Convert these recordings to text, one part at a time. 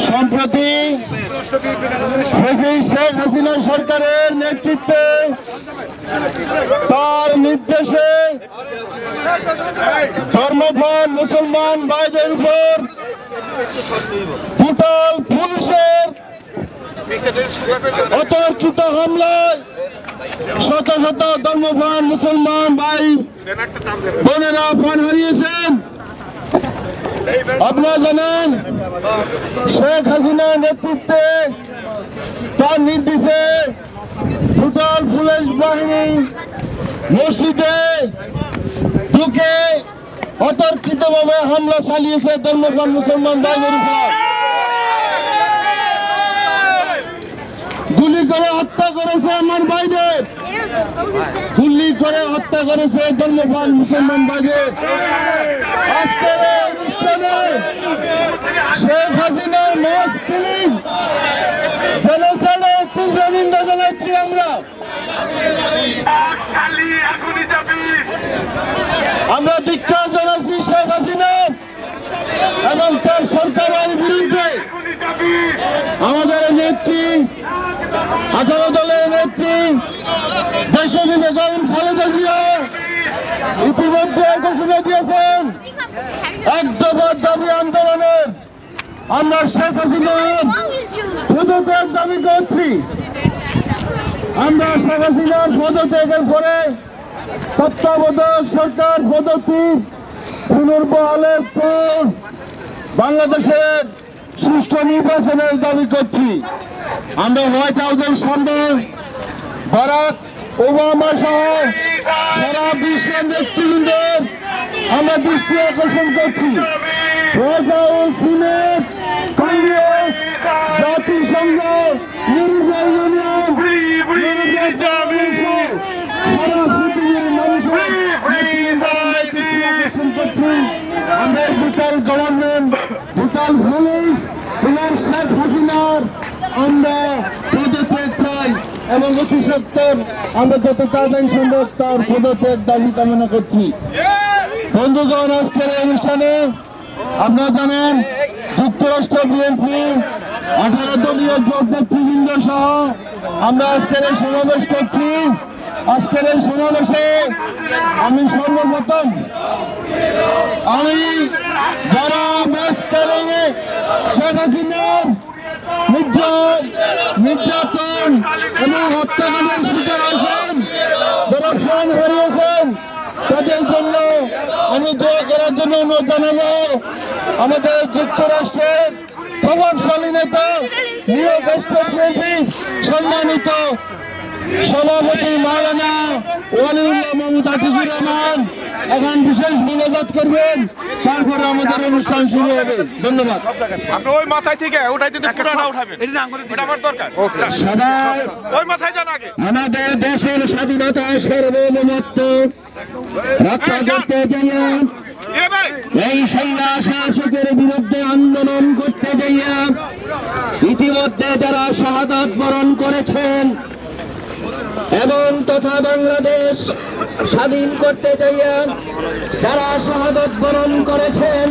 সম্প্রতি শেখ হাসিনা সরকারের নেতৃত্বে তার নির্দেশে ধর্মপ্রাণ মুসলমান ভাইদের উপর টোটাল পুলিশের অতর্কিত হামলায় শত শত ধর্মপ্রাণ মুসলমান ভাই বোনেরা প্রাণ হারিয়েছেন। আপনারা জানেন শেখ হাসিনার নেতৃত্বে তার নির্দেশে টোটাল পুলিশ বাহিনী মসজিদে ঢুকে অতর্কিতভাবে হামলা চালিয়েছে ধর্মপ্রাণ মুসলমান ভাইদের উপর। গুলি করে হত্যা করেছে আমার ভাইদের, গুলি করে হত্যা করেছে ধর্মপ্রাণ মুসলমান ভাইদের। আজকের অনুষ্ঠানে শেখ হাসিনার মাস কিলিং জেনোসাইডের তীব্র নিন্দা জানাচ্ছি আমরা ধিক্কার জানাচ্ছি শেখ হাসিনা এবং তার সরকারের বিরুদ্ধে। আমাদের নেত্রী 18 দলের নেত্রী দেশনেত্রী বেগম খালেদা জিয়া ইতিমধ্যে ঘোষণা দিয়েছেন এক দফার দাবি আন্দোলনের। আমরা শেখ হাসিনার পদত্যাগ দাবি করছি। আমরা শেখ হাসিনার পদত্যাগের পরে তত্ত্বাবধায়ক সরকার পদ্ধতি পুনর্বহালের পর বাংলাদেশের সুষ্ঠু নির্বাচনের দাবি করছি। আমরা হোয়াইট হাউসের সামনে বারাক ওবামা সহ সারা বিশ্বের নেতৃবৃন্দের আমরা দৃষ্টি আকর্ষণ করছি। হোয়াইট হাউস, সিনেট, কংগ্রেস, জাতিসংঘ, ইউরোপীয় ইউনিয়ন, সারা পৃথিবীর মানুষের আকর্ষণ করছি। আমরা ভুটান গভর্নমেন্ট, ভুটান পুলিশ এবং শেখ হাসিনার আমরা পদত্যাগ চাই এবং অতি সত্তর আমরা যত তাড়াতাড়ি সম্ভব তার পদত্যাগ দাবি কামনা করছি। বন্ধুগণ, আজকের এই অনুষ্ঠানে আপনারা জানেন যুক্তরাষ্ট্র বিএনপি 18 দলীয় জোট নেতৃবৃন্দ সহ আমরা আজকের এই সমাবেশ করছি। আজকের এই সমাবেশে আমি সর্বপ্রথম যারা শেখ হাসিনার নির্যাতন এবং হত্যাকাণ্ডের শিকার হয়েছেন, যারা প্রাণ হারিয়েছেন, তাদের জন্য আমি দোয়া করার জন্য অনুরোধ জানাবো। আমাদের যুক্তরাষ্ট্রের প্রভাবশালী নেতা নিউ ওয়েস্টার্ন বিএনপি সম্মানিত সভাপতি মাওলানা ওয়ালিউল্লাহ মাহমুদ আতিকুর রহমান এখন বিশেষ মোনাজাত করবেন, তারপরে আমাদের অনুষ্ঠান শুরু হবে। ধন্যবাদ। ওই মাথায় থেকে উঠাইতে সবাই ওই মাথায় যান আগে। আমাদের দেশের স্বাধীনতা সার্বভৌমত্ব রক্ষা করতে যাইয়া, এই সৈন্য শাসকের বিরুদ্ধে আন্দোলন করতে যাইয়া ইতিমধ্যে যারা শাহাদাত বরণ করেছেন এবং তথা বাংলাদেশ স্বাধীন করতে যাইয়া যারা শাহাদাত বরণ করেছেন,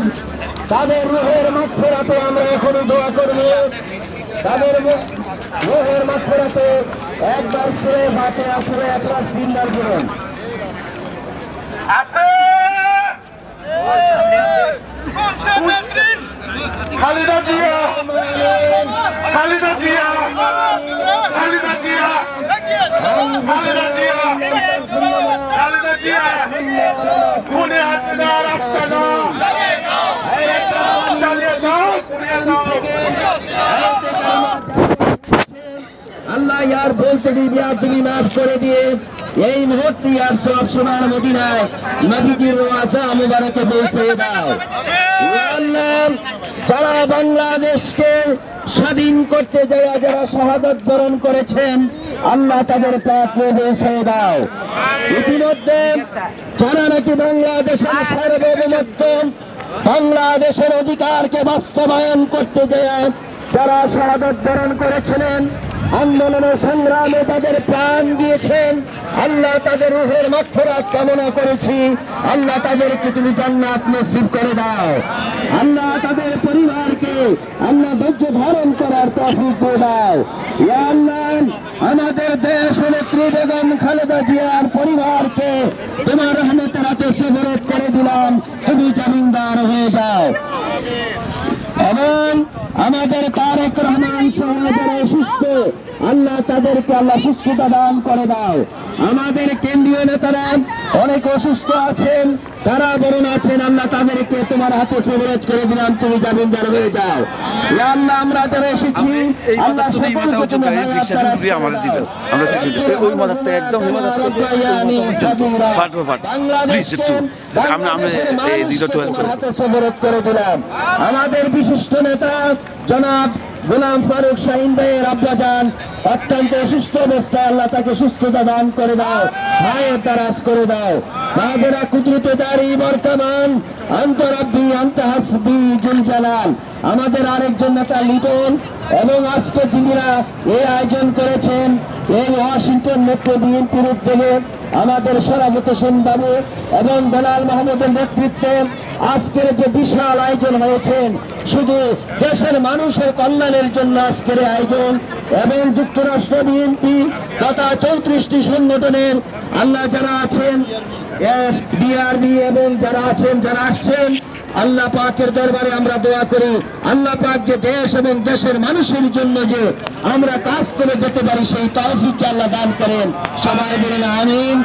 তাদের রুহের মাগফিরাতে আমরা এখনো দোয়া করব। তাদের রুহের মাগফিরাতে একবার সূরা ফাতিহা, সূরা ইখলাস তিনবার পড়ুন। খালেদা জিয়া, খালেদা জিয়া, খালেদা জিয়া, খালেদা জিয়া, খালেদা জিয়া, খুনে হাসিনার আস্তানা চালিয়ে যাও, চালিয়ে যাও। আল্লাহ ইয়ার বলতে দিবি আর তুমি মাফ করে দিয়ে এই মুহূর্তে আর সব সোনার মদিনায় নবীজির রওজা মুবারকে পৌঁছে দাও। আল্লাহ, যারা বাংলাদেশকে স্বাধীন করতে যায় যারা শাহাদাত বরণ করেছেন, আল্লাহ তাদের প্রাপ্যে পৌঁছে দাও। ইতিমধ্যে যারা নাকি বাংলাদেশের সার্বভৌমত্ব, বাংলাদেশের অধিকারকে বাস্তবায়ন করতে যায় যারা শাহাদাত বরণ করেছিলেন, আন্দোলনে সংগ্রামে তাদের প্রাণ দিয়েছেন, আল্লাহ তাদের রূহের মাগফিরাত কামনা করেছি। আল্লাহ তাদেরকে তুমি জান্নাত নসিব করে দাও। আল্লাহ তাদের পরিবারকে আল্লাহ ধৈর্য ধারণ করার তৌফিক দিয়ে দাও। ইয়া আল্লাহ, আমাদের দেশ নেত্রী বেগম খালেদা জিয়ার পরিবারকে তোমার রহমতের হাতে সুবরত করে দিলাম, তুমি জামিনদার হয়ে যাও। এবং আমাদের তারেক রহমান সহ যারা অসুস্থ, আল্লাহ তাদেরকে আল্লাহ সুস্থতা দান করে দাও। আমাদের কেন্দ্রীয় নেতারা অনেক অসুস্থ আছেন, তারা বরণ আছেন, আল্লাহ তাদেরকে তোমার হাতে সুবরত করে দিলাম, তুমি জামিনদার হয়ে যাও। ইয়া আল্লাহ, আমরা যারা এসেছি আল্লাহ সকলকে তুমি হায়াত দারাজ করে দাও। ওই মাথাতে একদম হাতে সুবরত করে দিলাম। আমাদের বিশিষ্ট নেতা জনাব গোলাম ফারুক শাহিন ভাইয়ের আব্বাজান অত্যন্ত অসুস্থ অবস্থায়, আল্লাহ তাকে সুস্থতা দান করে দাও, হায়াত দারাজ করে দাও। বাহাদুরা কুদরতে দারি বর্তমান আন্তরাব্বি আনতা হাসবি জুল জালাল। আমাদের আরেকজন নেতা লিটন এবং আজকে যিনিরা এই আয়োজন করেছেন, এই ওয়াশিংটন মেট্রো বিএনপির উদ্যোগে আমাদের সরাবত হোসেন বাবু এবং বেলাল মাহমুদের নেতৃত্বে আজকের যে বিশাল আয়োজন হয়েছেন, শুধু দেশের মানুষের কল্যাণের জন্য আজকের আয়োজন, এবং যুক্তরাষ্ট্র বিএনপি তথা 34টি সংগঠনের আল্লাহ যারা আছেন, বিআরবি এবং যারা আছেন, যারা আসছেন, আল্লাহ পাকের দরবারে আমরা দোয়া করি, আল্লাহ পাক যে দেশ এবং দেশের মানুষের জন্য যে আমরা কাজ করে যেতে পারি সেই তৌফিক আল্লাহ দান করেন। সবাই বলেন আমিন।